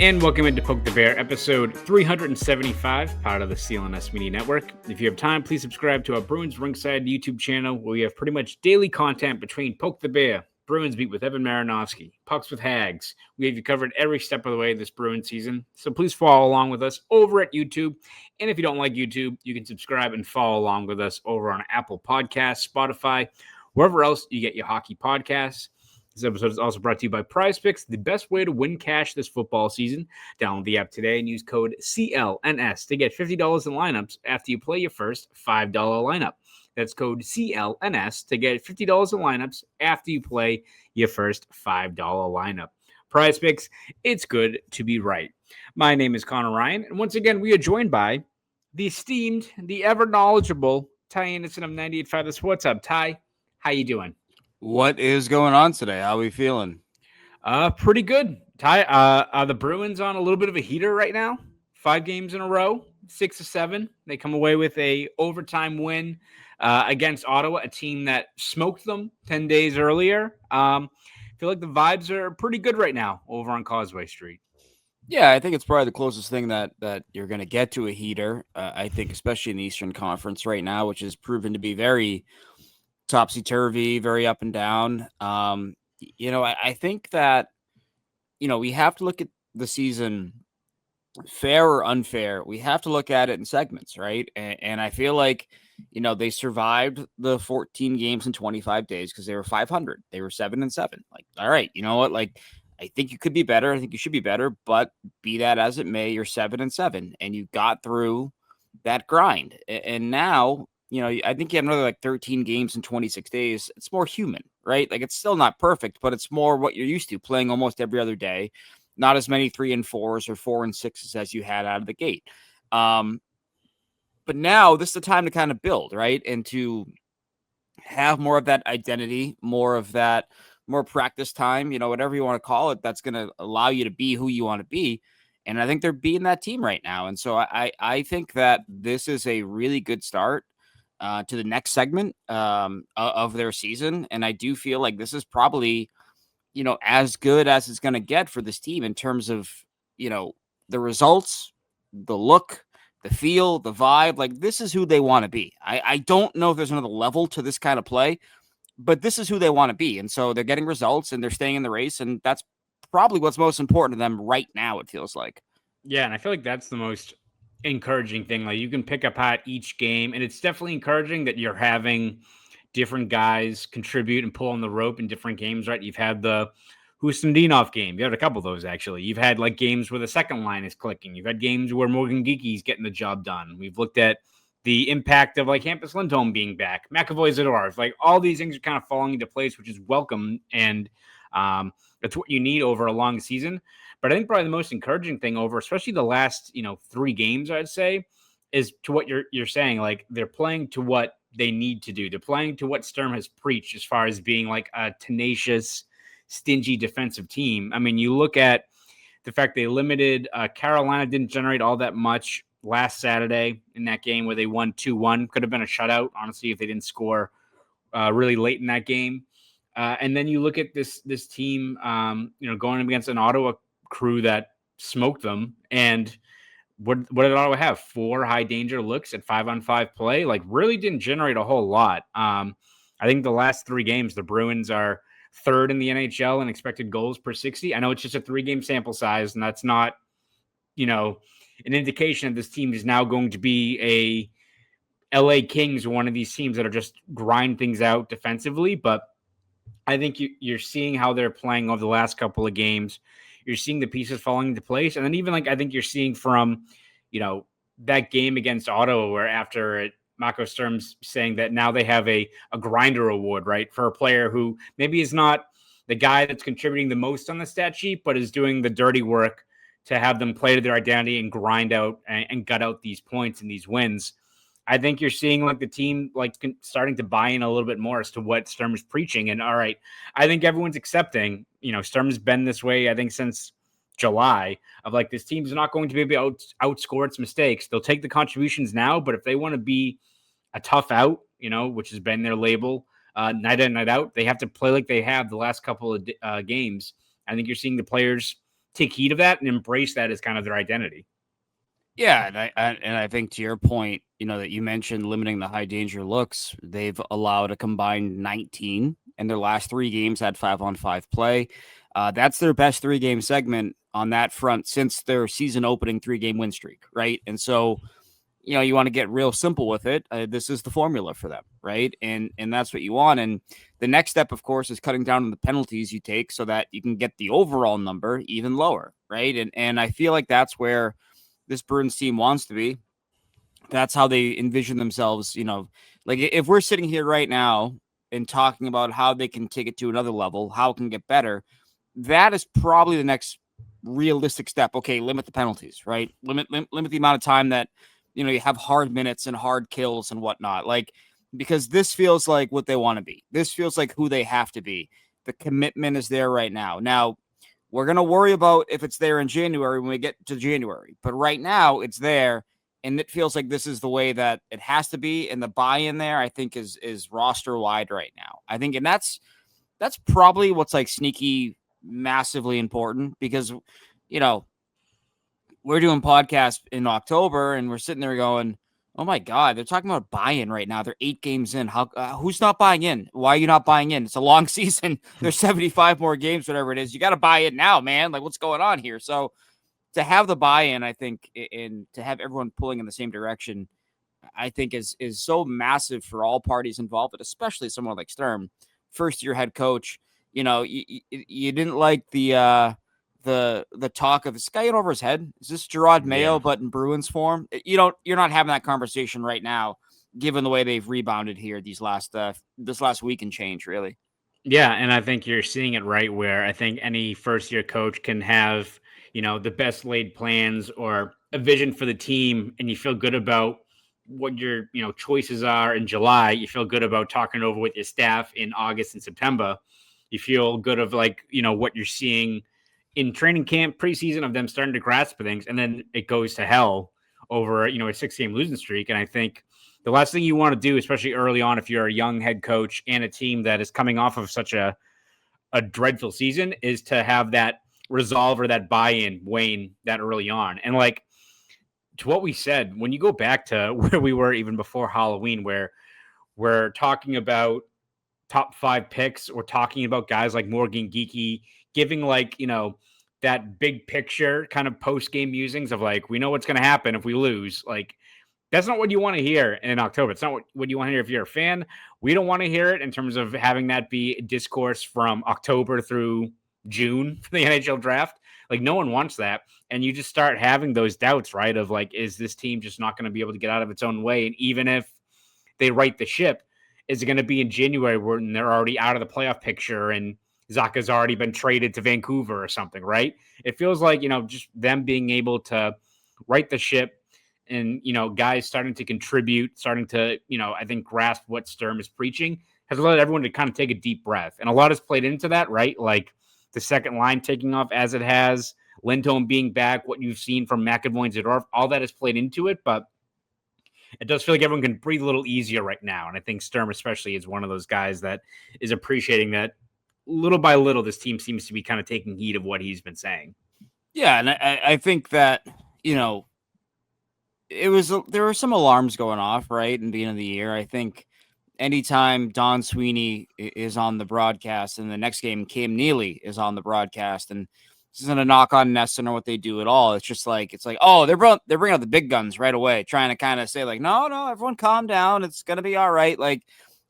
And welcome into Poke the Bear, episode 375, part of the CLNS Media Network. If you have time, please subscribe to our Bruins Ringside YouTube channel, where we have pretty much daily content between Poke the Bear, Bruins Beat with Evan Marinofski, Pucks with Haggs. We have you covered every step of the way this Bruins season, so please follow along with us over at YouTube. And if you don't like YouTube, you can subscribe and follow along with us over on Apple Podcasts, Spotify, wherever else you get your hockey podcasts. This episode is also brought to you by Prize Picks, the best way to win cash this football season. Download the app today and use code CLNS to get $50 in lineups after you play your first $5 lineup. That's code CLNS to get $50 in lineups after you play your first $5 lineup. Prize Picks, it's good to be right. My name is Conor Ryan, and once again, we are joined by the esteemed, the ever-knowledgeable Ty Anderson of 98.5 The Sports Hub. Ty, how you doing? What is going on today? How are we feeling? Pretty good. Ty, are the Bruins on a little bit of a heater right now? 5 games in a row, 6 of 7. They come away with a overtime win against Ottawa, a team that smoked them 10 days earlier. I feel like the vibes are pretty good right now over on Causeway Street. Yeah, I think it's probably the closest thing that you're going to get to a heater. I think, especially in the Eastern Conference right now, which has proven to be very topsy-turvy, very up and down. I think that, we have to look at the season fair or unfair. We have to look at it in segments, right? And I feel like, they survived the 14 games in 25 days because they were 500. They were 7-7. Like, all right, you know what? Like, I think you could be better. I think you should be better, but be that as it may, you're 7-7 and you got through that grind. And now, I think you have another 13 games in 26 days. It's more human, right? Like, it's still not perfect, but it's more what you're used to, playing almost every other day. Not as many 3 and 4s or 4 and 6s as you had out of the gate. But now this is the time to kind of build, right? And to have more of that identity, more practice time, whatever you want to call it, that's going to allow you to be who you want to be. And I think they're being that team right now. And so I think that this is a really good start to the next segment of their season. And I do feel like this is probably, as good as it's going to get for this team in terms of, the results, the look, the feel, the vibe. Like, this is who they want to be. I don't know if there's another level to this kind of play, but this is who they want to be. And so they're getting results and they're staying in the race. And that's probably what's most important to them right now, it feels like. Yeah, and I feel like that's the most encouraging thing. Like, you can pick apart each game, and it's definitely encouraging that you're having different guys contribute and pull on the rope in different games, right? You've had the Hustinov game. You had a couple of those, actually. You've had games where the second line is clicking. You've had games where Morgan Geeky's getting the job done. We've looked at the impact of Hampus Lindholm being back, McAvoy Zadorov. All these things are kind of falling into place, which is welcome, and that's what you need over a long season. But I think probably the most encouraging thing over, especially the last 3 games, I'd say, is to what you're saying. They're playing to what they need to do. They're playing to what Sturm has preached as far as being a tenacious, stingy defensive team. I mean, you look at the fact they limited Carolina, didn't generate all that much last Saturday in that game where they won 2-1. Could have been a shutout, honestly, if they didn't score really late in that game. And then you look at this team, going up against an Ottawa crew that smoked them. And what did Ottawa have? 4 high danger looks at 5-on-5 play. Really didn't generate a whole lot. I think the last 3 games, the Bruins are 3rd in the NHL in expected goals per 60. I know it's just a 3-game sample size, and that's not, an indication that this team is now going to be a LA Kings, one of these teams that are just grind things out defensively. But I think you're seeing how they're playing over the last couple of games. You're seeing the pieces falling into place. And then even I think you're seeing from, that game against Ottawa, where after it, Marco Sturm's saying that now they have a grinder award, right? For a player who maybe is not the guy that's contributing the most on the stat sheet, but is doing the dirty work to have them play to their identity and grind out and gut out these points and these wins. I think you're seeing the team starting to buy in a little bit more as to what Sturm is preaching. And all right, I think everyone's accepting, Sturm's been this way, I think, since July, of this team's not going to be able to outscore its mistakes. They'll take the contributions now, but if they want to be a tough out, which has been their label night in, night out, they have to play like they have the last couple of games. I think you're seeing the players take heed of that and embrace that as kind of their identity. Yeah, and I think to your point, that you mentioned limiting the high danger looks, they've allowed a combined 19 in their last 3 games had 5-on-5 play. That's their best 3-game segment on that front since their season opening 3-game win streak, right? And so, you want to get real simple with it. This is the formula for them, right? And that's what you want. And the next step, of course, is cutting down on the penalties you take so that you can get the overall number even lower, right? And I feel like that's where this Bruins team wants to be. That's how they envision themselves. Like if we're sitting here right now and talking about how they can take it to another level, how it can get better, that is probably the next realistic step. Okay, limit the penalties, right? Limit the amount of time that you have hard minutes and hard kills and whatnot. Like, because this feels like what they want to be. This feels like who they have to be. The commitment is there right now. Now, we're going to worry about if it's there in January when we get to January. But right now, it's there, and it feels like this is the way that it has to be. And the buy-in there, I think, is roster-wide right now. I think, and that's probably what's like sneaky, massively important because, we're doing podcasts in October, and we're sitting there going, oh my God, they're talking about buy-in right now. They're 8 games in. Who's not buying in? Why are you not buying in? It's a long season. There's 75 more games, whatever it is. You got to buy in now, man. Like, what's going on here? So to have the buy-in, I think, and to have everyone pulling in the same direction, I think is so massive for all parties involved, but especially someone like Sturm, first-year head coach. You didn't like the talk of, is this guy in over his head? Is this Gerard Mayo, but in Bruins form? You're not having that conversation right now, given the way they've rebounded here this last week and change, really. Yeah, and I think you're seeing it right where I think any first-year coach can have, the best laid plans or a vision for the team, and you feel good about what your, choices are in July. You feel good about talking over with your staff in August and September. You feel good of what you're seeing in training camp, preseason, of them starting to grasp things, and then it goes to hell over, a 6-game losing streak. And I think the last thing you want to do, especially early on, if you're a young head coach and a team that is coming off of such a dreadful season, is to have that resolve or that buy-in wane that early on. And to what we said, when you go back to where we were even before Halloween, where we're talking about top 5 picks, or talking about guys like Morgan Geekie, giving that big picture kind of post-game musings of we know what's going to happen if we lose. That's not what you want to hear in October. It's not what you want to hear if you're a fan. We don't want to hear it in terms of having that be discourse from October through June for the NHL draft. No one wants that. And you just start having those doubts, right? Of is this team just not going to be able to get out of its own way? And even if they right the ship, is it going to be in January when they're already out of the playoff picture and Zaka's already been traded to Vancouver or something, right? It feels like, just them being able to right the ship and, guys starting to contribute, starting to, I think grasp what Sturm is preaching, has allowed everyone to kind of take a deep breath. And a lot has played into that, right? The second line taking off as it has, Lindholm being back, what you've seen from McAvoy and Zadorov, all that has played into it. But it does feel like everyone can breathe a little easier right now. And I think Sturm especially is one of those guys that is appreciating that little by little, this team seems to be kind of taking heed of what he's been saying. Yeah, and I think that, there were some alarms going off, right, in the beginning of the year. I think anytime Don Sweeney is on the broadcast, and the next game Cam Neely is on the broadcast, and this isn't a knock on Nesson or what they do at all. It's just oh, they're bringing out the big guns right away, trying to kind of say no, everyone calm down. It's going to be all right.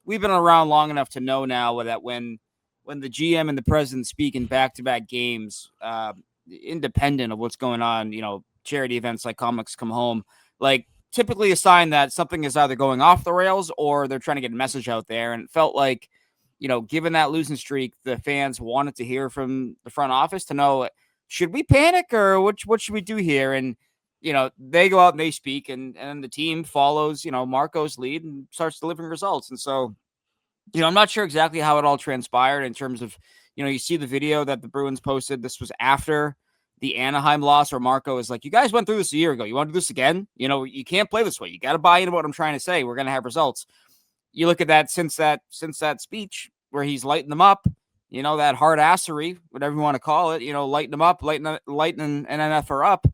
We've been around long enough to know now that when the GM and the president speak in back-to-back games, independent of what's going on, charity events like Comics Come Home, typically a sign that something is either going off the rails or they're trying to get a message out there. And it felt like, given that losing streak, the fans wanted to hear from the front office to know, should we panic or what should we do here? And, they go out and they speak, and the team follows, Marco's lead and starts delivering results. And so, I'm not sure exactly how it all transpired in terms of, you see the video that the Bruins posted. This was after the Anaheim loss, where Marco is like, you guys went through this a year ago. You want to do this again? You can't play this way. You got to buy into what I'm trying to say. We're going to have results. You look at that since that speech where he's lighting them up, that hard assery, whatever you want to call it, lighten them up, lighten and NFR up.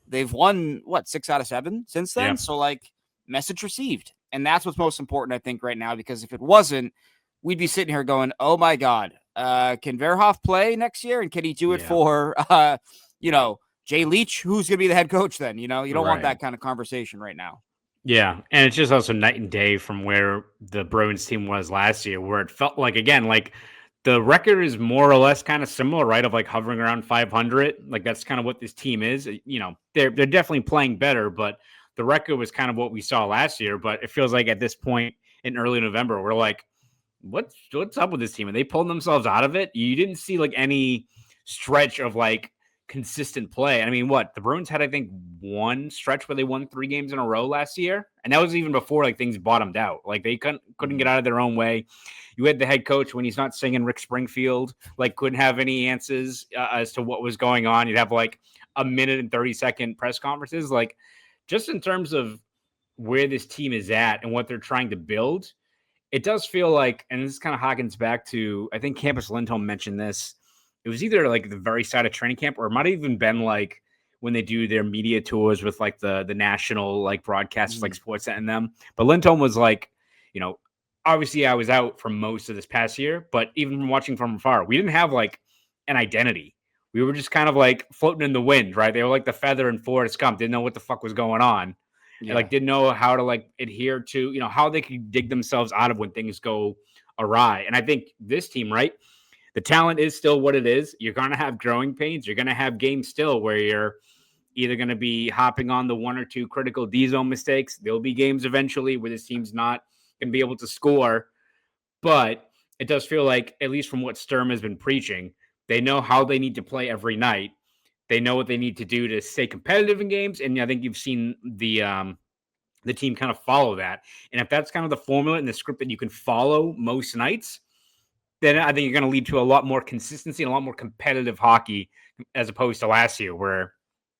They've won, 6 out of 7 since then? Yeah. So, message received. And that's what's most important, I think, right now, because if it wasn't, we'd be sitting here going, oh, my God, can Verhoff play next year? And can he do it for, Jay Leach? Who's going to be the head coach then? You don't want that kind of conversation right now. Yeah, and it's just also night and day from where the Bruins team was last year, where it felt like, again, like the record is more or less kind of similar, right? Of like hovering around 500. Like that's kind of what this team is. They're definitely playing better, but the record was kind of what we saw last year. But it feels like at this point in early November, we're like, what's up with this team? And they pulled themselves out of it. You didn't see like any stretch of like consistent play. I mean, the Bruins had, I think, one stretch where they won 3 games in a row last year, and that was even before like things bottomed out. Like they couldn't get out of their own way. You had the head coach when he's not singing Rick Springfield, like couldn't have any answers as to what was going on. You'd have like a minute and 30-second press conferences. Like just in terms of where this team is at and what they're trying to build, it does feel like, and this kind of harkens back to, I think Campus Lindholm mentioned this. It was either like the very side of training camp, or it might have even been like when they do their media tours with like the national like broadcasters, like Sportsnet and them. But Lindholm was like, obviously I was out for most of this past year, but even from watching from afar, we didn't have like an identity. We were just kind of like floating in the wind, right? They were like the feather in Forrest Gump, didn't know what the fuck was going on. Yeah. And like didn't know how to like adhere to, how they could dig themselves out of when things go awry. And I think this team, right? The talent is still what it is. You're going to have growing pains. You're going to have games still where you're either going to be hopping on the 1 or 2 critical D-zone mistakes. There'll be games eventually where this team's not going to be able to score. But it does feel like, at least from what Sturm has been preaching, they know how they need to play every night. They know what they need to do to stay competitive in games. And I think you've seen the team kind of follow that. And if that's kind of the formula and the script that you can follow most nights, then I think you're going to lead to a lot more consistency and a lot more competitive hockey as opposed to last year where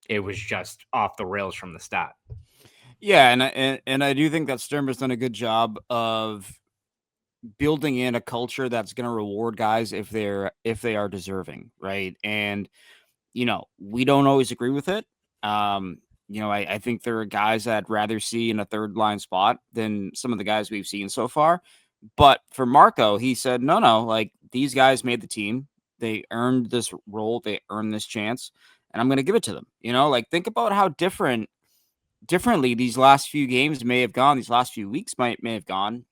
it was just off the rails from the start. Yeah, and I do think that Sturm has done a good job of building in a culture that's going to reward guys if they are deserving, right? And we don't always agree with it. I think there are guys that I'd rather see in a third line spot than some of the guys we've seen so far. But for Marco, he said, no, like these guys made the team. They earned this role. They earned this chance. And I'm going to give it to them. Like think about how differently these last few games may have gone. These last few weeks may have gone.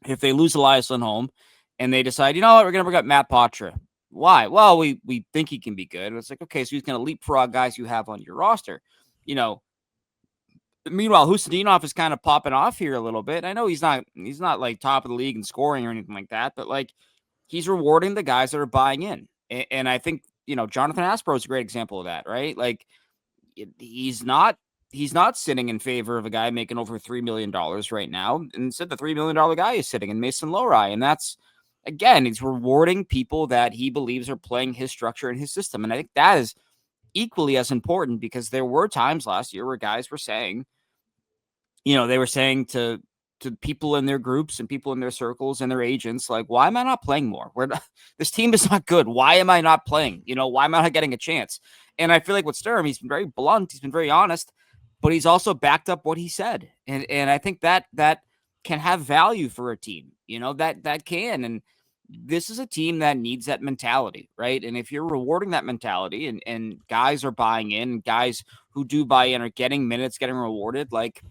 If they lose Elias Lindholm and they decide, we're going to bring up Matt Poitras. Why? Well, we think he can be good. It's like, okay, so he's going to leapfrog guys you have on your roster. Meanwhile, Hustinov is kind of popping off here a little bit. I know he's not like top of the league in scoring or anything like that, but like he's rewarding the guys that are buying in. And I think, Jonathan Aspro is a great example of that, right? Like he's not sitting in favor of a guy making over $3 million right now. Instead, the $3 million guy is sitting in Mason Lohrei. And that's, again, he's rewarding people that he believes are playing his structure and his system. And I think that is equally as important because there were times last year where guys were saying, they were saying to people in their groups and people in their circles and their agents, like, why am I not playing more? This team is not good. Why am I not playing? Why am I not getting a chance? And I feel like with Sturm, he's been very blunt. He's been very honest, but he's also backed up what he said. And I think that can have value for a team, that can. And this is a team that needs that mentality, right? And if you're rewarding that mentality and guys are buying in, guys who do buy in are getting minutes, getting rewarded, like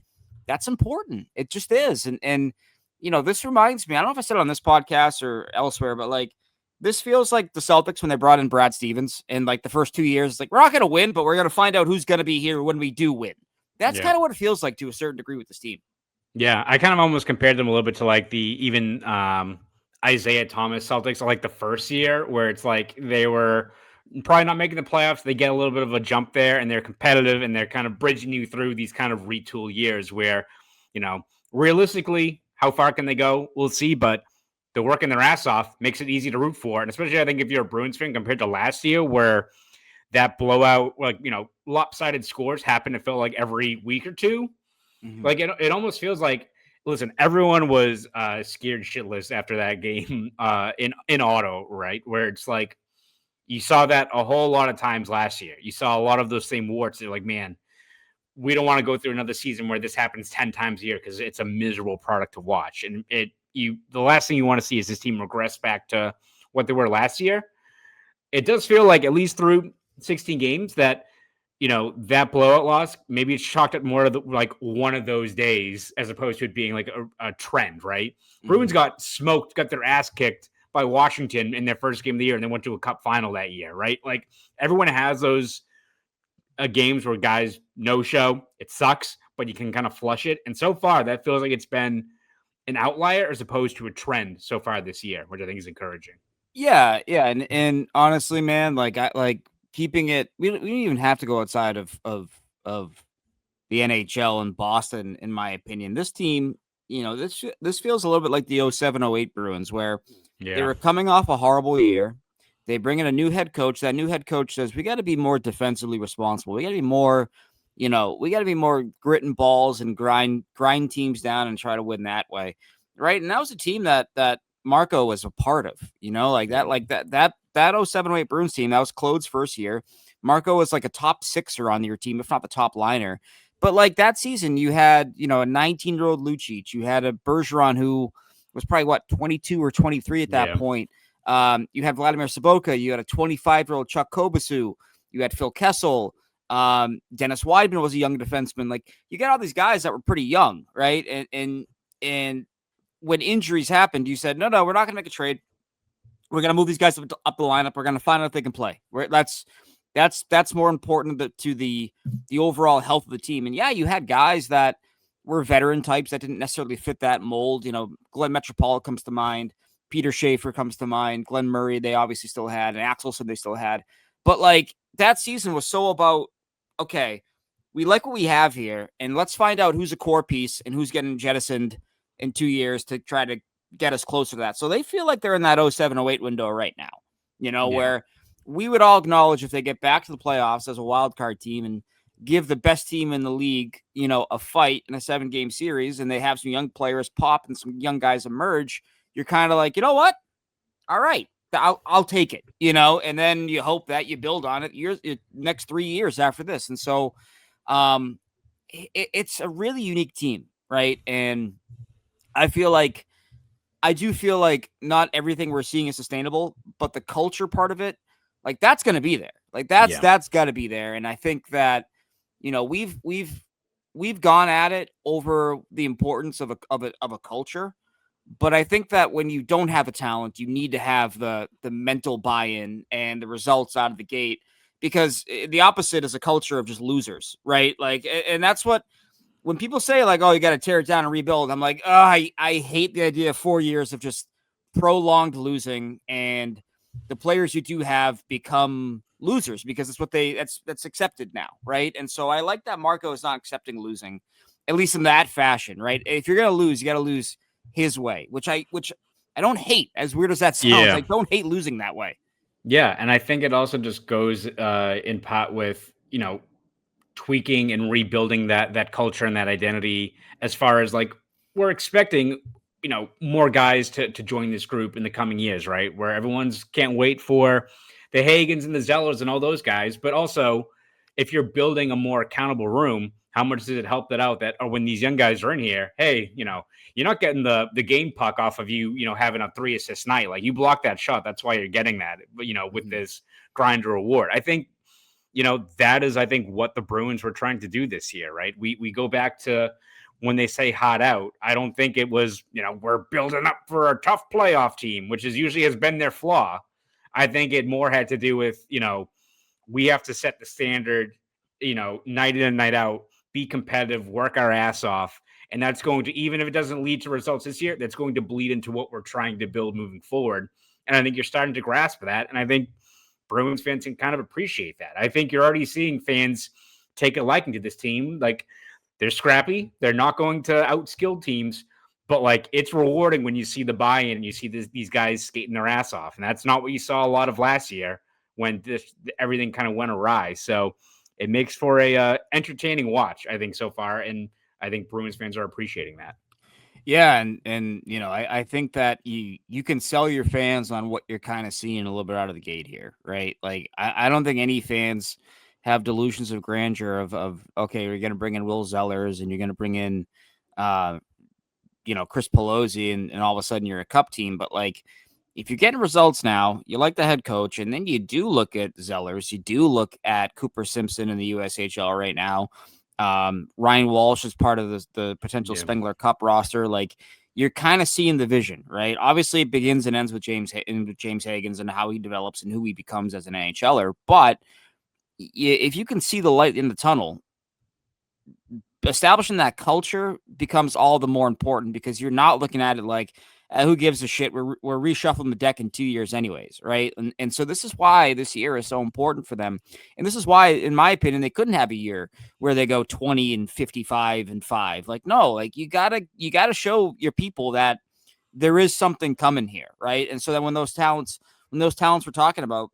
that's important. It just is. And this reminds me, I don't know if I said it on this podcast or elsewhere, but like this feels like the Celtics when they brought in Brad Stevens in like the first 2 years. It's like, we're not going to win, but we're going to find out who's going to be here when we do win. That's kind of what it feels like to a certain degree with this team. Yeah, I kind of almost compared them a little bit to like the even Isaiah Thomas Celtics, like the first year where it's like they were probably not making the playoffs. They get a little bit of a jump there and they're competitive and they're kind of bridging you through these kind of retool years where, realistically, how far can they go? We'll see, but they're working their ass off, makes it easy to root for. And especially I think if you're a Bruins fan compared to last year where that blowout, like, lopsided scores happen, it felt like every week or two. Mm-hmm. Like it almost feels like Listen, everyone was scared shitless after that game in auto, right? Where it's like you saw that a whole lot of times last year. You saw a lot of those same warts. They're like, man, we don't want to go through another season where this happens 10 times a year because it's a miserable product to watch. And the last thing you want to see is this team regress back to what they were last year. It does feel like, at least through 16 games, that that blowout loss, maybe it's chalked up more to like one of those days as opposed to it being like a trend, right? Mm-hmm. Bruins got smoked, got their ass kicked by Washington in their first game of the year, and then went to a cup final that year, right? Like, everyone has those games where guys no show. It sucks, but you can kind of flush it. And so far, that feels like it's been an outlier as opposed to a trend so far this year, which I think is encouraging. Yeah, and honestly, man, like I like keeping it. We don't even have to go outside of the NHL and Boston, in my opinion. This team, this feels a little bit like the 07-08 Bruins, where they were coming off a horrible year. They bring in a new head coach. That new head coach says, we got to be more defensively responsible. We got to be more, we got to be more grit and balls and grind teams down and try to win that way. Right. And that was a team that Marco was a part of, that 07-08 Bruins team. That was Claude's first year. Marco was like a top sixer on your team, if not the top liner. But like that season, you had, a 19-year-old Lucic. You had a Bergeron who was probably 22 or 23 at that point. You had Vladimir Sobotka. You had a 25-year-old Chuck Kobasu. You had Phil Kessel. Dennis Weidman was a young defenseman. Like, you got all these guys that were pretty young, right? And when injuries happened, you said, no, we're not going to make a trade. We're going to move these guys up the lineup. We're going to find out if they can play. That's more important to the overall health of the team. And yeah, you had guys that were veteran types that didn't necessarily fit that mold. Glenn Metropole comes to mind. Peter Schaefer comes to mind. Glenn Murray, they obviously still had. And Axelson, they still had. But like, that season was so about, okay, we like what we have here, and let's find out who's a core piece and who's getting jettisoned in 2 years to try to get us closer to that. So they feel like they're in that 07-08 window right now, where we would all acknowledge if they get back to the playoffs as a wild card team and give the best team in the league, a fight in a 7-game series, and they have some young players pop and some young guys emerge, you're kind of like, you know what? All right, I'll take it, and then you hope that you build on it next 3 years after this. And so it's a really unique team, right? And I do feel like not everything we're seeing is sustainable, but the culture part of it, like, that's going to be there. Like, that's got to be there. And I think that, we've gone at it over the importance of a culture. But I think that when you don't have a talent, you need to have the mental buy-in and the results out of the gate, because the opposite is a culture of just losers, right? Like, and that's what, when people say like, oh, you got to tear it down and rebuild, I'm like, oh, I hate the idea of 4 years of just prolonged losing, and the players you do have become losers because it's what that's accepted now, right? And so I like that Marco is not accepting losing, at least in that fashion, right? If you're gonna lose, you got to lose his way, which I don't hate, as weird as that sounds. I don't hate losing that way. Yeah, and I think it also just goes in part with, tweaking and rebuilding that culture and that identity, as far as like, we're expecting, more guys to join this group in the coming years, right? Where everyone's can't wait for the Haggens and the Zellers and all those guys. But also, if you're building a more accountable room, how much does it help that out that, or when these young guys are in here, hey, you're not getting the game puck off of you, having a 3-assist night. Like, you block that shot. That's why you're getting that, with this grinder award. I think, that is, I think, what the Bruins were trying to do this year, right? We go back to when they say hot out. I don't think it was, we're building up for a tough playoff team, which is usually has been their flaw. I think it more had to do with, we have to set the standard, night in and night out, be competitive, work our ass off. And that's going to, even if it doesn't lead to results this year, that's going to bleed into what we're trying to build moving forward. And I think you're starting to grasp that. And I think Bruins fans can kind of appreciate that. I think you're already seeing fans take a liking to this team. Like, they're scrappy. They're not going to outskill teams, but like, it's rewarding when you see the buy-in and you see these guys skating their ass off. And that's not what you saw a lot of last year when everything kind of went awry. So it makes for a entertaining watch, I think, so far. And I think Bruins fans are appreciating that. Yeah, and I think that you can sell your fans on what you're kind of seeing a little bit out of the gate here, right? Like I don't think any fans have delusions of grandeur of okay, you're gonna bring in Will Zellers and you're gonna bring in uh Chris Pelosi and all of a sudden you're a cup team. But like if you're getting results now, you like the head coach, and then you do look at Zellers, you do look at Cooper Simpson in the USHL right now. Ryan Walsh is part of the potential Yeah. Spengler Cup roster. Like you're kind of seeing the vision, right? Obviously, it begins and ends with James Haggens and how he develops and who he becomes as an NHLer. But if you can see the light in the tunnel, establishing that culture becomes all the more important because you're not looking at it like, who gives a shit? We're reshuffling the deck in 2 years anyways, right? And so this is why this year is so important for them. And this is why, in my opinion, they couldn't have a year where they go 20 and 55 and 5. Like, no, like you gotta show your people that there is something coming here, right? And so that when those talents we're talking about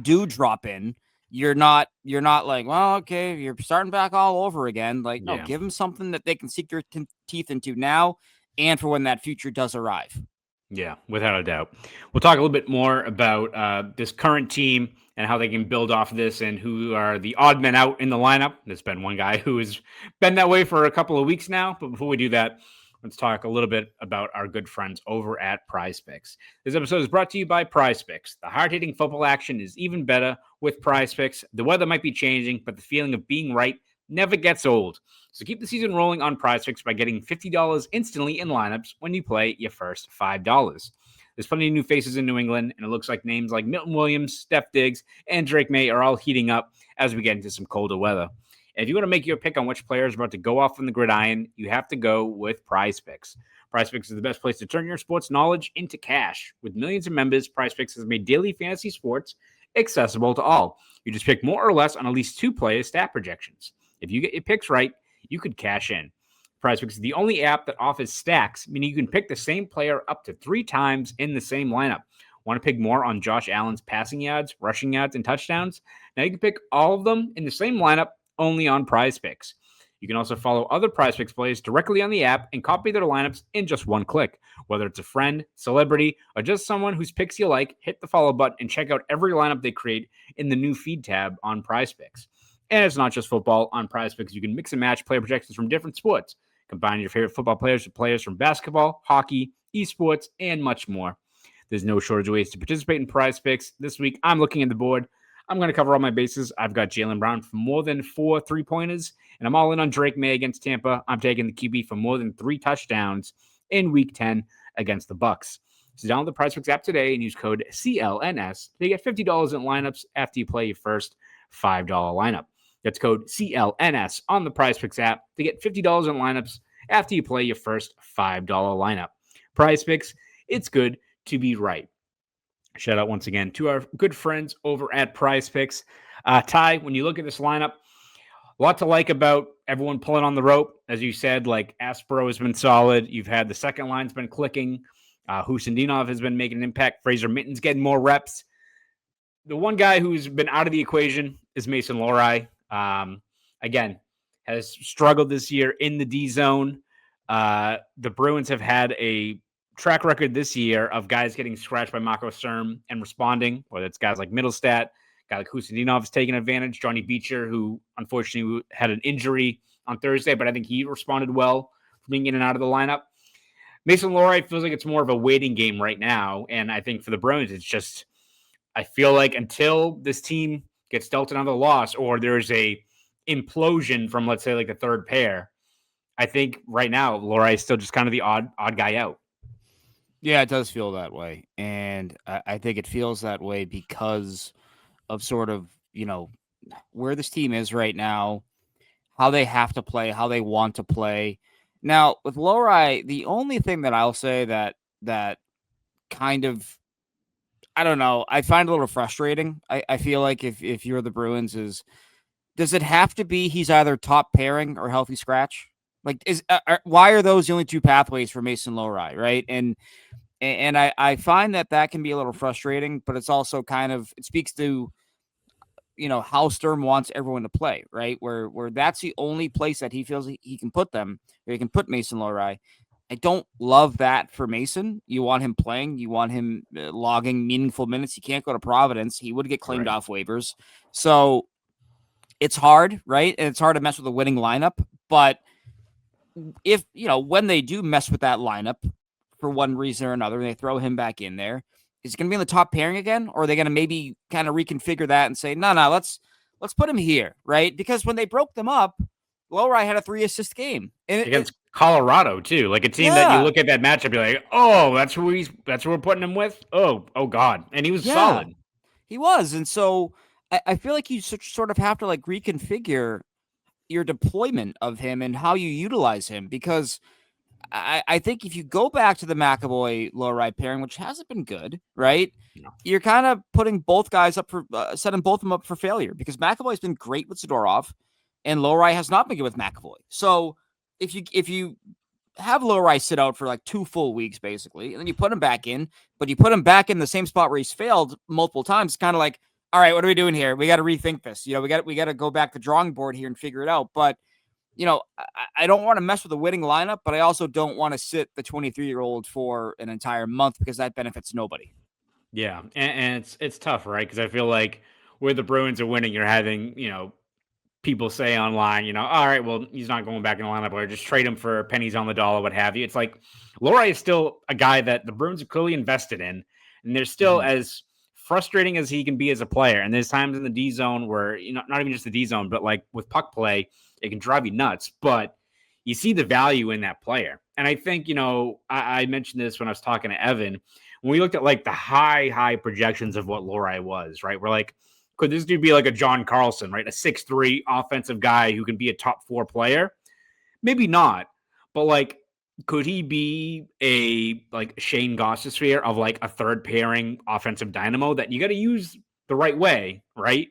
do drop in, you're not like, well, okay, you're starting back all over again. Like, no, Yeah. give them something that they can sink their teeth into now and for when that future does arrive. Yeah, without a doubt. We'll talk a little bit more about this current team and how they can build off of this and who are the odd men out in the lineup. There's been one guy who has been that way for a couple of weeks now. But before we do that, let's talk a little bit about our good friends over at Prize Picks. This episode is brought to you by Prize Picks. The hard-hitting football action is even better with Prize Picks. The weather might be changing, but the feeling of being right never gets old. So keep the season rolling on Prize Picks by getting $50 instantly in lineups when you play your first $5. There's plenty of new faces in New England, and it looks like names like Milton Williams, Steph Diggs, and Drake May are all heating up as we get into some colder weather. And if you want to make your pick on which player is about to go off on the gridiron, you have to go with Prize Picks. Prize Picks is the best place to turn your sports knowledge into cash. With millions of members, Prize Picks has made daily fantasy sports accessible to all. You just pick more or less on at least 2 players' stat projections. If you get your picks right, you could cash in. PrizePicks is the only app that offers stacks, meaning you can pick the same player up to 3 times in the same lineup. Want to pick more on Josh Allen's passing yards, rushing yards, and touchdowns? Now you can pick all of them in the same lineup only on PrizePicks. You can also follow other PrizePicks players directly on the app and copy their lineups in just one click. Whether it's a friend, celebrity, or just someone whose picks you like, hit the follow button and check out every lineup they create in the new feed tab on PrizePicks. And it's not just football. On PrizePicks, you can mix and match player projections from different sports. Combine your favorite football players with players from basketball, hockey, esports, and much more. There's no shortage of ways to participate in PrizePicks. This week, I'm looking at the board. I'm going to cover all my bases. I've got Jaylen Brown for more than 4 3-pointers, and I'm all in on Drake May against Tampa. I'm taking the QB for more than 3 touchdowns in Week 10 against the Bucks. So download the PrizePicks app today and use code CLNS to get $50 in lineups after you play your first $5 lineup. That's code CLNS on the PrizePicks app to get $50 in lineups after you play your first $5 lineup. PrizePicks, it's good to be right. Shout out once again to our good friends over at PrizePicks. Ty, when you look at this lineup, a lot to like about everyone pulling on the rope. As you said, like Aspero has been solid. You've had the second line's been clicking. Husindinov has been making an impact. Fraser Mitten's getting more reps. The one guy who's been out of the equation is Mason Lohrei. Again, has struggled this year in the D zone. The Bruins have had a track record this year of guys getting scratched by Marco Sturm and responding, whether it's guys like Middlestat, guy like Husindinov has taken advantage, Johnny Beecher, who unfortunately had an injury on Thursday, but I think he responded well for being in and out of the lineup. Mason Lohrei feels like it's more of a waiting game right now, and I think for the Bruins, it's just, I feel like until this team gets dealt another loss or there's a implosion from, let's say, like the third pair, I think right now Lohrei is still just kind of the odd guy out. Yeah, it does feel that way. And I think it feels that way because of sort of, where this team is right now, how they have to play, how they want to play. Now, with Lohrei, the only thing that I'll say that kind of, I don't know, I find a little frustrating. I feel like if you're the Bruins, does it have to be he's either top pairing or healthy scratch? Like, why are those the only 2 pathways for Mason Lohrei, right? And I find that can be a little frustrating, but it's also it speaks to, how Sturm wants everyone to play, right? Where that's the only place that he feels he can put them, or he can put Mason Lohrei. I don't love that for Mason. You want him playing. You want him logging meaningful minutes. He can't go to Providence. He would get claimed off waivers. So it's hard, right? And it's hard to mess with a winning lineup. But if, when they do mess with that lineup for one reason or another, and they throw him back in there, is it going to be in the top pairing again? Or are they going to maybe kind of reconfigure that and say, no, let's put him here, right? Because when they broke them up, Lowry had a 3-assist game. And against Colorado too, like a team that you look at that matchup, you're like, oh, that's who we're putting him with. Oh God, and he was solid. He was, and so I feel like you sort of have to like reconfigure your deployment of him and how you utilize him, because I think if you go back to the McAvoy Lowry pairing, which hasn't been good, right? No. You're kind of putting both guys up for setting both of them up for failure, because McAvoy's been great with Zadorov, and Lowry has not been good with McAvoy. So if you have Lowry sit out for like 2 full weeks, basically, and then you put him back in, but you put him back in the same spot where he's failed multiple times, it's kind of like, all right, what are we doing here? We got to rethink this. We got to go back to the drawing board here and figure it out. But I don't want to mess with a winning lineup, but I also don't want to sit the 23-year-old for an entire month, because that benefits nobody. Yeah, and it's tough, right? Because I feel like where the Bruins are winning, you're having people say online, all right, well, he's not going back in the lineup, or just trade him for pennies on the dollar, what have you. It's like Lowry is still a guy that the Bruins have clearly invested in, and they're still as frustrating as he can be as a player. And there's times in the D zone where, not even just the D zone, but like with puck play, it can drive you nuts. But you see the value in that player. And I think, I mentioned this when I was talking to Evan, when we looked at like the high projections of what Lowry was, right? We're like, could this dude be like a John Carlson, right? A 6'3" offensive guy who can be a top 4 player? Maybe not. But like, could he be a like Shane Gostisbehere of like a third pairing offensive dynamo that you got to use the right way, right?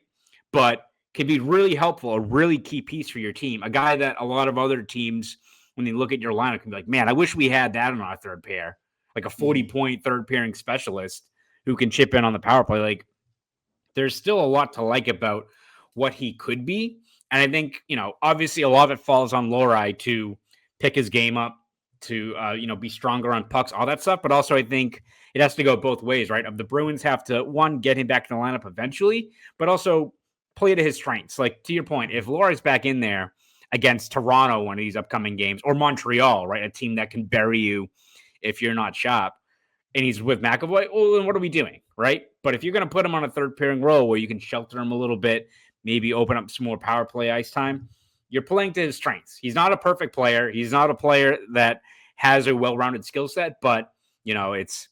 But can be really helpful, a really key piece for your team. A guy that a lot of other teams, when they look at your lineup, can be like, man, I wish we had that on our third pair, like a 40-point third pairing specialist who can chip in on the power play. Like, there's still a lot to like about what he could be. And I think, obviously a lot of it falls on Lowry to pick his game up, to, be stronger on pucks, all that stuff. But also I think it has to go both ways, right? Of the Bruins have to, one, get him back in the lineup eventually, but also play to his strengths. Like, to your point, if Lowry's back in there against Toronto, one of these upcoming games, or Montreal, right? A team that can bury you if you're not sharp, and he's with McAvoy, well, then what are we doing, right? But if you're going to put him on a third pairing role where you can shelter him a little bit, maybe open up some more power play ice time, you're playing to his strengths. He's not a perfect player. He's not a player that has a well-rounded skill set, but, it's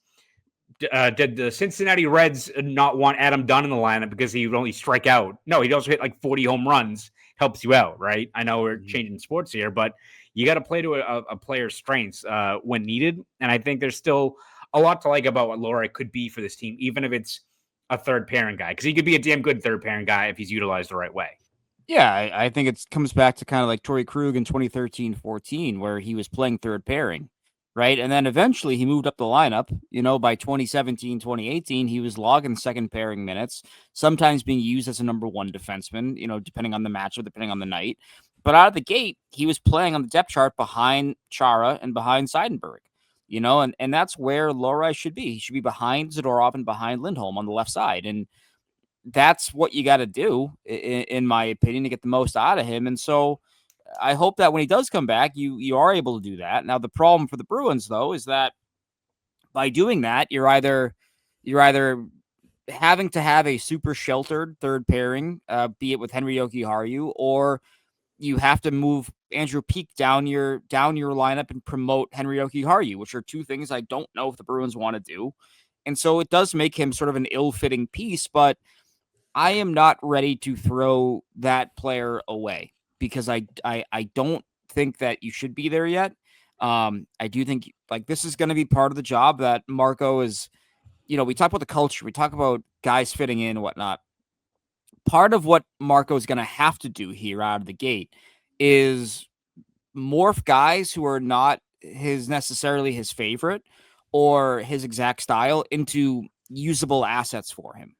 did the Cincinnati Reds not want Adam Dunn in the lineup because he would only strike out? No, he'd also hit like 40 home runs, helps you out, right? I know we're changing sports here, but you got to play to a player's strengths when needed. And I think there's still a lot to like about what Lowry could be for this team, even if it's a third pairing guy, because he could be a damn good third pairing guy if he's utilized the right way. Yeah, I think it comes back to kind of like Torrey Krug in 2013-14, where he was playing third pairing, right? And then eventually he moved up the lineup. By 2017, 2018, he was logging second pairing minutes, sometimes being used as a number 1 defenseman, depending on the matchup, depending on the night. But out of the gate, he was playing on the depth chart behind Chara and behind Seidenberg, and that's where Lowry should be. He should be behind Zadorov and behind Lindholm on the left side. And that's what you got to do, in my opinion, to get the most out of him. And so I hope that when he does come back, you are able to do that. Now, the problem for the Bruins, though, is that by doing that, you're either having to have a super sheltered third pairing, be it with Henry Jokiharju, or you have to move Andrew Peak down your lineup and promote Henry Jokiharju, which are two things I don't know if the Bruins want to do. And so it does make him sort of an ill-fitting piece, but I am not ready to throw that player away, because I don't think that you should be there yet. I do think like this is going to be part of the job that Marco is, we talk about the culture, we talk about guys fitting in and whatnot. Part of what Marco is going to have to do here out of the gate is morph guys who are not necessarily his favorite or his exact style into usable assets for him.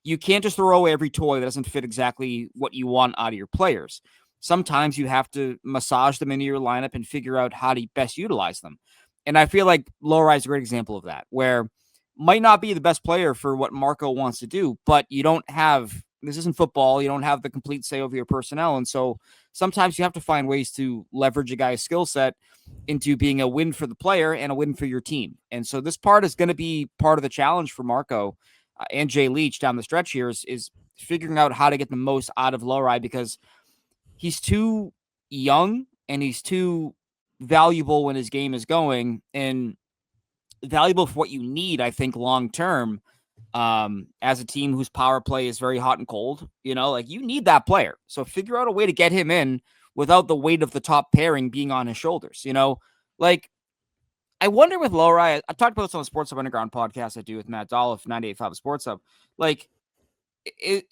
You can't just throw away every toy that doesn't fit exactly what you want out of your players. sometimes you have to massage them into your lineup and figure out how to best utilize them. And I feel like Lohrei is a great example of that, where might not be the best player for what Marco wants to do, but you don't have, this isn't football, you don't have the complete say over your personnel. And so sometimes you have to find ways to leverage a guy's skill set into being a win for the player and a win for your team. And so this part is going to be part of the challenge for Marco and Jay Leach down the stretch here is figuring out how to get the most out of Lohrei, because he's too young and he's too valuable when his game is going, and valuable for what you need, I think, long term, as a team whose power play is very hot and cold. You know, like, you need that player. So figure out a way to get him in without the weight of the top pairing being on his shoulders. You know, like, I wonder with Lohrei, I talked about this on the Sports Hub Underground podcast I do with Matt Dolph, 98.5 Sports Hub. Like,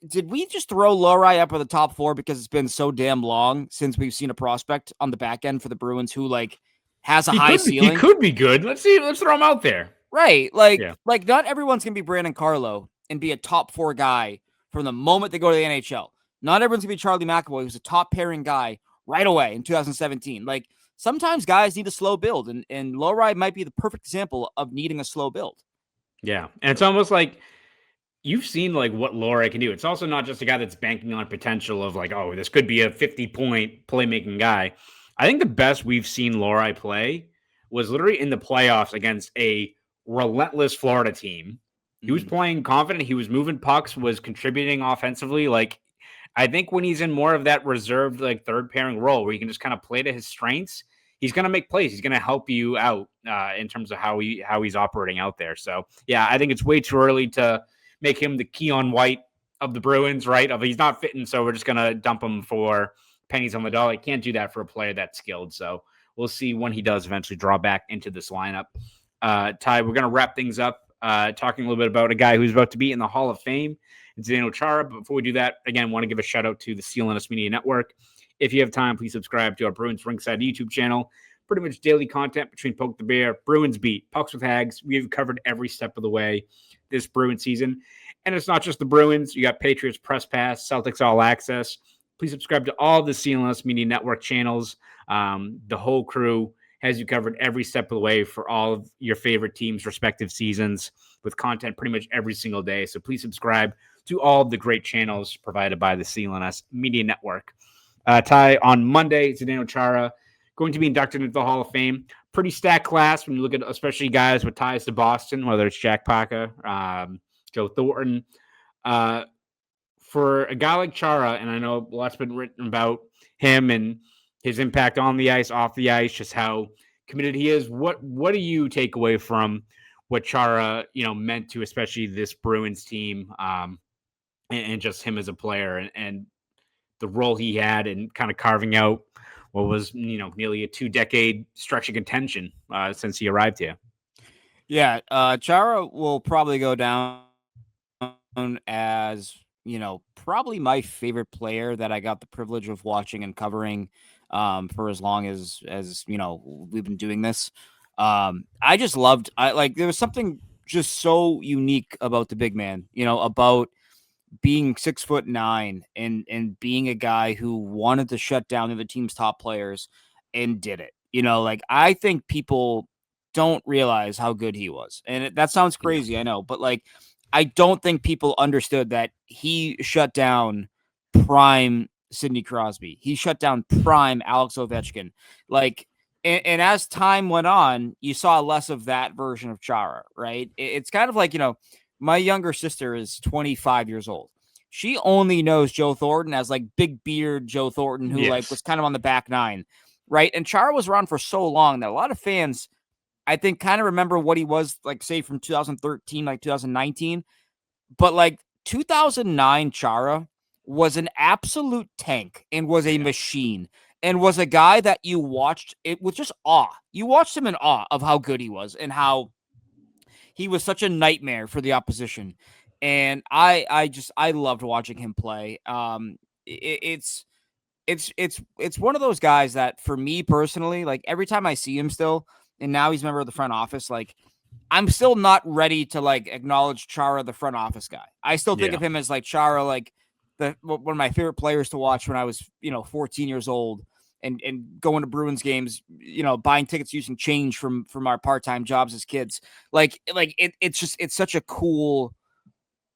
did we just throw Lohrei up at the top 4 because it's been so damn long since we've seen a prospect on the back end for the Bruins who, like, has a high ceiling? He could be good. Let's see. Let's throw him out there. Right. Like, like, not everyone's going to be Brandon Carlo and be a top 4 guy from the moment they go to the NHL. Not everyone's going to be Charlie McAvoy, who's a top pairing guy right away in 2017. Like, sometimes guys need a slow build, and Lohrei might be the perfect example of needing a slow build. Yeah. And it's almost like, you've seen like what Lohrei can do. It's also not just a guy that's banking on potential of like, oh, this could be a 50-point playmaking guy. I think the best we've seen Lohrei play was literally in the playoffs against a relentless Florida team. He was playing confident. He was moving pucks, was contributing offensively. Like, I think when he's in more of that reserved, like, third pairing role where he can just kind of play to his strengths, he's going to make plays. He's going to help you out in terms of how he's operating out there. So yeah, I think it's way too early to make him the Keon White of the Bruins, right? Of he's not fitting, so we're just going to dump him for pennies on the dollar. You can't do that for a player that's skilled. So we'll see when he does eventually draw back into this lineup. Ty, we're going to wrap things up talking a little bit about a guy who's about to be in the Hall of Fame. It's Zdeno Chara. But before we do that, again, want to give a shout out to the CLNS Media Network. If you have time, please subscribe to our Bruins Ringside YouTube channel. Pretty much daily content between Poke the Bear, Bruins Beat, Pucks with Haggs. We've covered every step of the way this Bruins season. And it's not just the Bruins. You got Patriots Press Pass, Celtics All Access. Please subscribe to all the CLNS Media Network channels. The whole crew has you covered every step of the way for all of your favorite teams' respective seasons with content pretty much every single day. So please subscribe to all of the great channels provided by the CLNS Media Network. Ty, on Monday, Zdeno Chara going to be inducted into the Hall of Fame. Pretty stacked class when you look at especially guys with ties to Boston, whether it's Jack Paca, Joe Thornton. For a guy like Chara, and I know a lot's been written about him and his impact on the ice, off the ice, just how committed he is. What do you take away from what Chara, meant to especially this Bruins team, and just him as a player and the role he had in kind of carving out what was, nearly a 2-decade stretch of contention since he arrived here? Yeah, Chara will probably go down as, probably my favorite player that I got the privilege of watching and covering for as long as we've been doing this. I just loved, there was something just so unique about the big man, about being 6'9" and being a guy who wanted to shut down the other team's top players and did it. I think people don't realize how good he was. And that sounds crazy, I know, but I don't think people understood that he shut down prime Sidney Crosby. He shut down prime Alex Ovechkin. And as time went on, you saw less of that version of Chara, right? It's kind of like, my younger sister is 25 years old. She only knows Joe Thornton as big beard Joe Thornton, who was kind of on the back nine, right? And Chara was around for so long that a lot of fans, I think, kind of remember what he was say from 2013, 2019. But 2009 Chara was an absolute tank and was a machine and was a guy that you watched it with just awe. You watched him in awe of how good he was and how he was such a nightmare for the opposition. And I loved watching him play. It's one of those guys that, for me personally, every time I see him still, and now he's a member of the front office, I'm still not ready to acknowledge Chara, the front office guy. I still think of him as Chara, one of my favorite players to watch when I was 14 years old, and going to Bruins games, buying tickets using change from our part-time jobs as kids. It's such a cool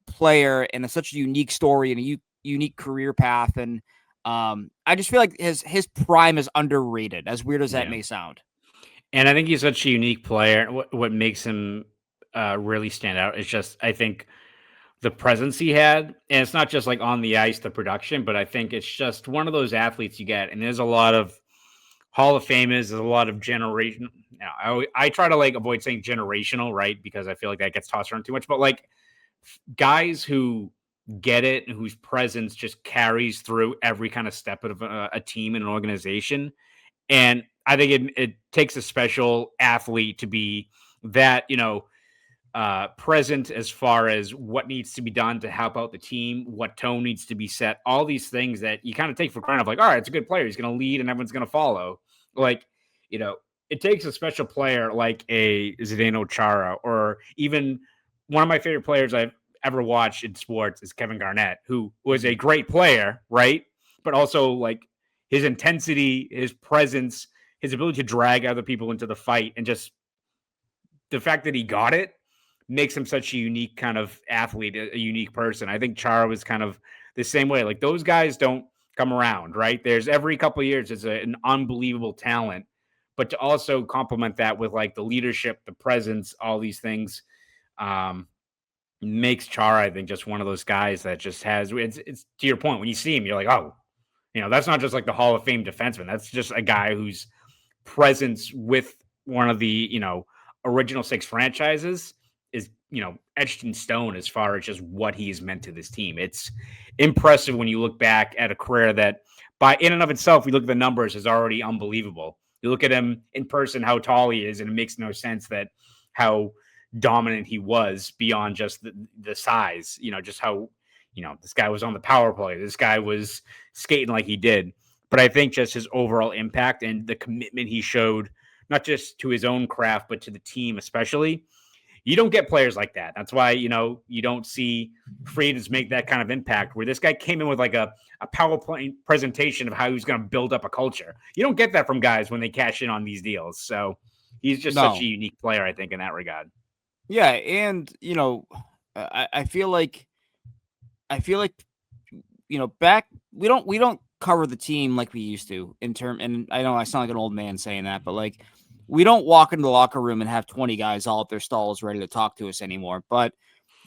player, and it's such a unique story and a unique career path. And I just feel like his prime is underrated, as weird as that may sound. And I think he's such a unique player. What makes him really stand out is just, I think, the presence he had. And it's not just like on the ice, the production, but I think it's just one of those athletes you get. And there's a lot of Hall of Famers, there's a lot of generation. I try to like avoid saying generational, right? Because I feel like that gets tossed around too much. But like guys who get it and whose presence just carries through every kind of step of a team and an organization. And I think it takes a special athlete to be that, present as far as what needs to be done to help out the team, what tone needs to be set, all these things that you kind of take for granted. Like, all right, it's a good player. He's going to lead and everyone's going to follow. Like, it takes a special player like a Zdeno Chara, or even one of my favorite players I've ever watched in sports is Kevin Garnett, who was a great player, right? But also like his intensity, his presence, his ability to drag other people into the fight, and just the fact that he got it makes him such a unique kind of athlete, a unique person. I think Chara was kind of the same way. Like those guys don't come around, right? There's every couple of years, there's an unbelievable talent, but to also complement that with like the leadership, the presence, all these things, makes Chara, I think, just one of those guys that just has. It's to your point, when you see him, you're like, oh, that's not just like the Hall of Fame defenseman. That's just a guy whose presence with one of the original 6 franchises is etched in stone as far as just what he has meant to this team. It's impressive when you look back at a career that, by in and of itself, we look at the numbers, is already unbelievable. You look at him in person, how tall he is, and it makes no sense that how dominant he was beyond just the size. Just how this guy was on the power play. This guy was skating like he did. But I think just his overall impact and the commitment he showed, not just to his own craft, but to the team especially. You don't get players like that. That's why, you don't see free agents make that kind of impact, where this guy came in with like a PowerPoint presentation of how he was going to build up a culture. You don't get that from guys when they cash in on these deals. So he's just such a unique player, I think, in that regard. Yeah. And, I feel like, back, we don't cover the team like we used to and I know I sound like an old man saying that, but like, we don't walk into the locker room and have 20 guys all at their stalls ready to talk to us anymore. But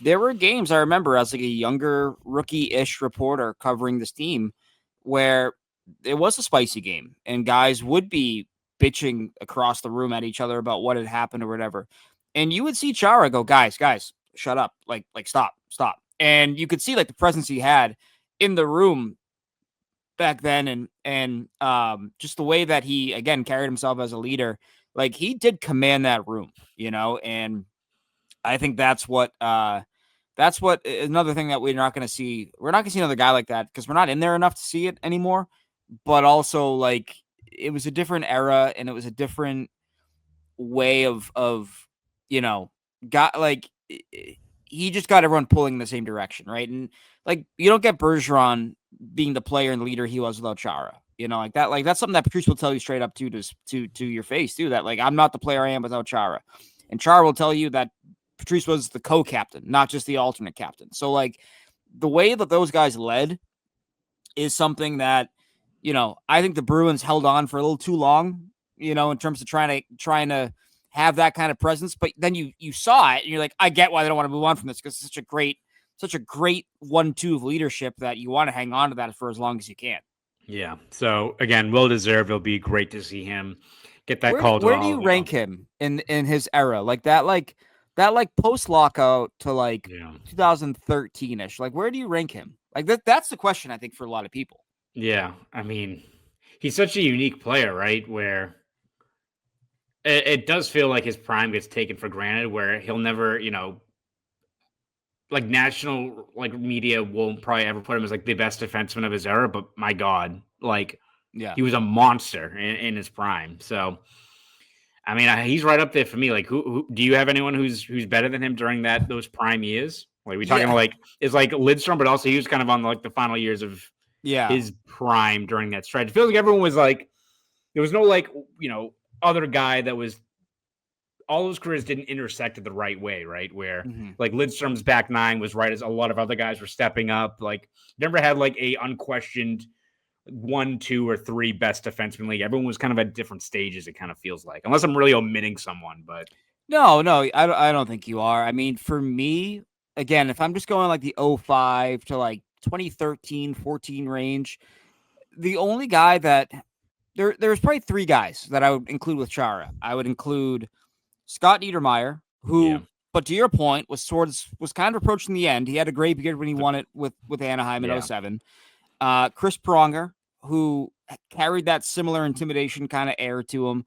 there were games I remember as like a younger rookie-ish reporter covering this team where it was a spicy game and guys would be bitching across the room at each other about what had happened or whatever. And you would see Chara go, guys, shut up. Like stop. And you could see like the presence he had in the room back then. And just the way that he, again, carried himself as a leader. Like he did command that room, and I think that's what another thing that we're not going to see. We're not going to see another guy like that because we're not in there enough to see it anymore. But also, like, it was a different era and it was a different way of got like he just got everyone pulling in the same direction, right? And like you don't get Bergeron being the player and leader he was without Chara. Like that, like that's something that Patrice will tell you straight up to your face too. That like I'm not the player I am without Chara, and Chara will tell you that Patrice was the co-captain, not just the alternate captain. So like the way that those guys led is something that I think the Bruins held on for a little too long. In terms of trying to have that kind of presence, but then you saw it and you're like, I get why they don't want to move on from this because it's such a great 1-2 of leadership that you want to hang on to that for as long as you can. Yeah. So again, well deserved. It'll be great to see him get that call. Where do you rank him in his era? Like that post lockout to like 2013-ish. Like where do you rank him? Like that's the question I think for a lot of people. Yeah. I mean, he's such a unique player, right? Where it does feel like his prime gets taken for granted, where he'll never, like national media won't probably ever put him as like the best defenseman of his era, but my God, like he was a monster in his prime. So, I mean, he's right up there for me. Like, who do you have anyone who's better than him during those prime years? Like we talking like is like Lidstrom, but also he was kind of on like the final years of his prime during that stretch. It feels like everyone was like, there was no like, other guy that was, all those careers didn't intersect the right way, right? Where like Lidstrom's back nine was right as a lot of other guys were stepping up. Like never had like a unquestioned 1, 2, or 3 best defenseman league. Everyone was kind of at different stages. It kind of feels like, unless I'm really omitting someone, but no, I don't think you are. I mean, for me, again, if I'm just going like the 05 to like 2013, 14 range, the only guy that there's probably 3 guys that I would include with Chara. I would include Scott Niedermayer, who, but to your point, was kind of approaching the end. He had a great year when he won it with Anaheim in 07. Chris Pronger, who carried that similar intimidation kind of air to him.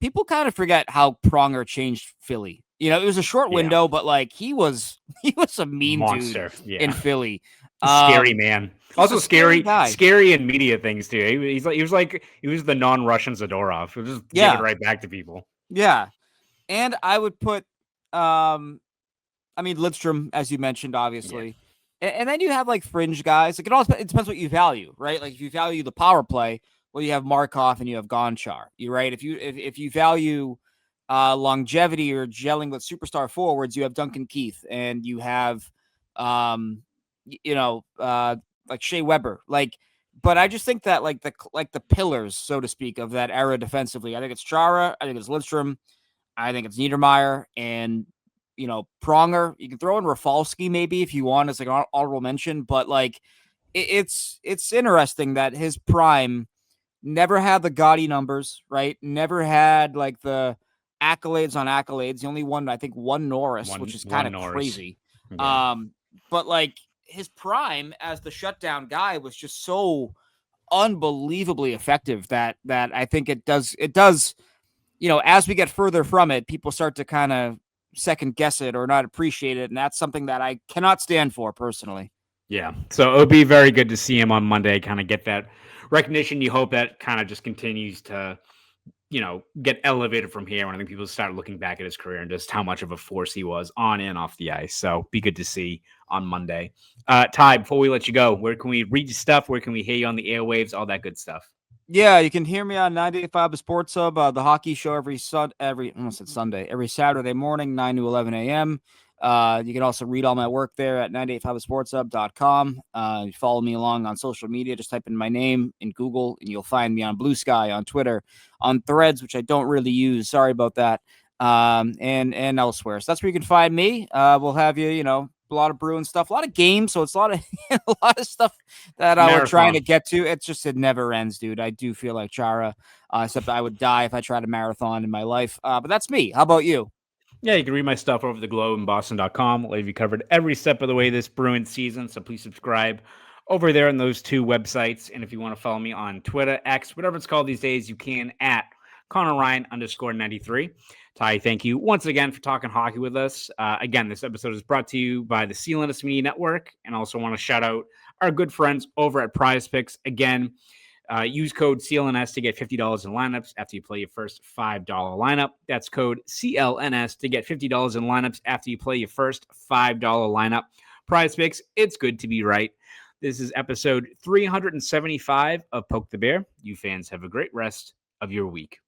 People kind of forget how Pronger changed Philly. It was a short window, but like he was a mean monster dude in Philly. Scary man. Also scary in media things too. He was the non-Russian Zadorov. He'll just give it right back to people. Yeah. And I would put Lidstrom, as you mentioned, obviously. And then you have like fringe guys. Like it depends what you value, right? Like if you value the power play, well, you have Markov and you have Gonchar. You're right. If you value longevity or gelling with superstar forwards, you have Duncan Keith and you have like Shea Weber. But I just think that like the pillars, so to speak, of that era defensively, I think it's Chara, I think it's Lidstrom, I think it's Niedermayer, and Pronger. You can throw in Rafalski maybe if you want as like an honorable mention, but like it's interesting that his prime never had the gaudy numbers, right? Never had like the accolades on accolades. The only one, I think, won Norris, which is kind of crazy. Yeah. But like his prime as the shutdown guy was just so unbelievably effective that I think it does, as we get further from it, people start to kind of second guess it or not appreciate it. And that's something that I cannot stand for personally. Yeah. So it'll be very good to see him on Monday, kind of get that recognition. You hope that kind of just continues to, get elevated from here when I think people start looking back at his career and just how much of a force he was on and off the ice. So be good to see on Monday. Ty, before we let you go, where can we read your stuff? Where can we hear you on the airwaves? All that good stuff. Yeah, you can hear me on 98.5 The Sports Hub, the hockey show every Saturday morning, 9 to 11 a.m. You can also read all my work there at 985thesportshub.com. You follow me along on social media. Just type in my name in Google, and you'll find me on Blue Sky, on Twitter, on Threads, which I don't really use. Sorry about that. And elsewhere. So that's where you can find me. We'll have you, a lot of Bruins stuff, a lot of games. So it's a lot of stuff that we're trying to get to. It's just, it never ends, dude. I do feel like Chara, except I would die if I tried a marathon in my life. But that's me. How about you? Yeah, you can read my stuff over the Globe and Boston.com. I'll have you covered every step of the way this Bruins season. So please subscribe over there on those 2 websites. And if you want to follow me on Twitter, X, whatever it's called these days, you can at Conor Ryan _93. Ty, thank you once again for talking hockey with us. Again, this episode is brought to you by the CLNS Media Network. And I also want to shout out our good friends over at Prize Picks. Again, use code CLNS to get $50 in lineups after you play your first $5 lineup. That's code CLNS to get $50 in lineups after you play your first $5 lineup. Prize Picks, it's good to be right. This is episode 375 of Poke the Bear. You fans have a great rest of your week.